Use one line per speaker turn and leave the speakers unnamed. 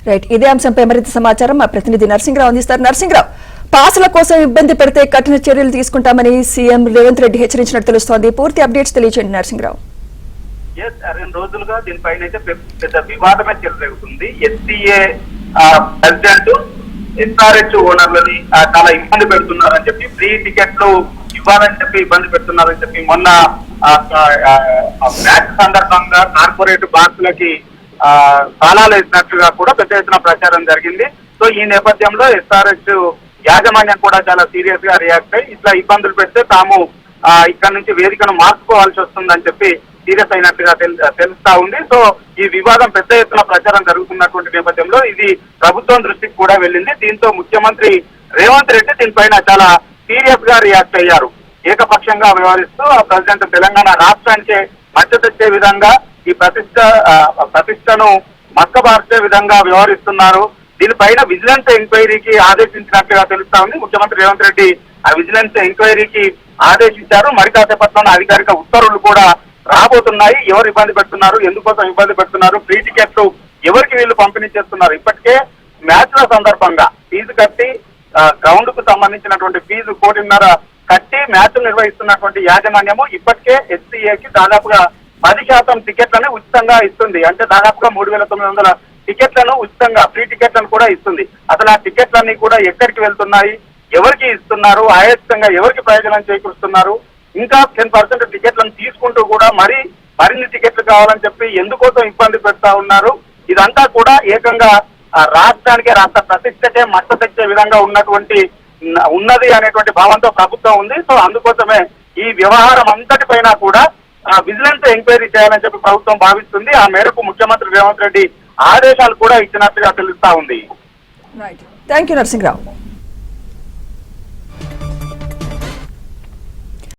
Right, ఇదే అంశంపై మరింత సమాచారం మా ప్రతినిధి నరసింహరావు అందిస్తారు. నరసింహరావు, పాసుల కోసం ఇబ్బంది పెడితే కఠిన చర్యలు తీసుకుంటామని సీఎం రేవంత్ రెడ్డి హెచ్చరించినట్టు తెలుస్తోంది. పూర్తి అప్డేట్స్ తెలియజేయండి నరసింహరావు.
2 రోజులుగా దీనిపైన అయితే పెద్ద వివాదమే చెలరేగుతుంది. ఎస్సీఏ ప్రెసిడెంట్ ఎస్ఆర్హెచ్ ఓనర్లని చాలా ఇబ్బంది పెడుతున్నారని చెప్పి, ఫ్రీ టికెట్లు ఇవ్వాలని చెప్పి ఇబ్బంది పెడుతున్నారని చెప్పి మొన్న మ్యాచ్ సందర్భంగా కార్పొరేట్ బాక్సులకి తాళాలు వేసినట్లుగా కూడా పెద్ద ఎత్తున ప్రచారం జరిగింది. సో ఈ నేపథ్యంలో ఎస్ఆర్హెచ్ యాజమాన్యం కూడా చాలా సీరియస్ గా రియాక్ట్ అయ్యి ఇట్లా ఇబ్బందులు పెడితే తాము ఇక్కడ నుంచి వేదికను మార్చుకోవాల్సి వస్తుందని చెప్పి సీరియస్ అయినట్టుగా తెలుస్తా ఉంది. సో ఈ వివాదం పెద్ద ఎత్తున ప్రచారం జరుగుతున్నటువంటి నేపథ్యంలో ఇది ప్రభుత్వం దృష్టికి కూడా వెళ్ళింది. దీంతో ముఖ్యమంత్రి రేవంత్ రెడ్డి దీనిపైన చాలా సీరియస్ గా రియాక్ట్ అయ్యారు. ఏకపక్షంగా వ్యవహరిస్తూ ఆ ప్రెసిడెంట్ తెలంగాణ రాష్ట్రానికే మచ్చ తెచ్చే విధంగా ఈ ప్రతిష్టను మక్కబార్చే విధంగా వ్యవహరిస్తున్నారు. దీనిపైన విజిలెన్స్ ఎంక్వైరీకి ఆదేశించినట్టుగా తెలుస్తా ఉంది. ముఖ్యమంత్రి రేవంత్ రెడ్డి ఆ విజిలెన్స్ ఎంక్వైరీకి ఆదేశించారు. మరి కాసేపట్లోనే అధికారిక ఉత్తర్వులు కూడా రాబోతున్నాయి. ఎవరు ఇబ్బంది పెడుతున్నారు, ఎందుకోసం ఇబ్బంది పెడుతున్నారు, ఫ్రీ టికెట్లు ఎవరికి వీళ్ళు పంపిణీ చేస్తున్నారు. ఇప్పటికే మ్యాచ్ల సందర్భంగా ఫీజు కట్టి గ్రౌండ్ కు సంబంధించినటువంటి ఫీజు 1.5 కోటి కట్టి మ్యాచ్లు నిర్వహిస్తున్నటువంటి యాజమాన్యము ఇప్పటికే ఎస్సీఏకి దాదాపుగా 10% టికెట్లను ఉచితంగా ఇస్తుంది. అంటే దాదాపుగా 3,900 టికెట్లను ఉచితంగా ఫ్రీ టికెట్లను కూడా ఇస్తుంది. అసలు ఆ టికెట్లన్నీ కూడా ఎక్కడికి వెళ్తున్నాయి, ఎవరికి ఇస్తున్నారు, ఆయాసంగా ఎవరికి ప్రయోజనం చేకూరుస్తున్నారు, ఇంకా 10% టికెట్లను తీసుకుంటూ కూడా మరిన్ని టికెట్లు కావాలని చెప్పి ఎందుకోసం ఇబ్బంది పెడతా ఉన్నారు. ఇదంతా కూడా ఏకంగా రాష్ట్రానికే, రాష్ట్ర ప్రతిష్టకే మచ్చ తెచ్చే విధంగా ఉన్నది అనేటువంటి భావంతో ప్రభుత్వం ఉంది. సో అందుకోసమే ఈ వ్యవహారం అంతటిపైన కూడా విజిలెన్స్ ఎంక్వైరీ చేయాలని చెప్పి ప్రభుత్వం భావిస్తుంది. ఆ మేరకు ముఖ్యమంత్రి రేవంత్ రెడ్డి ఆదేశాలు కూడా ఇచ్చినట్టుగా తెలుస్తా ఉంది.
Thank you Narasimharao.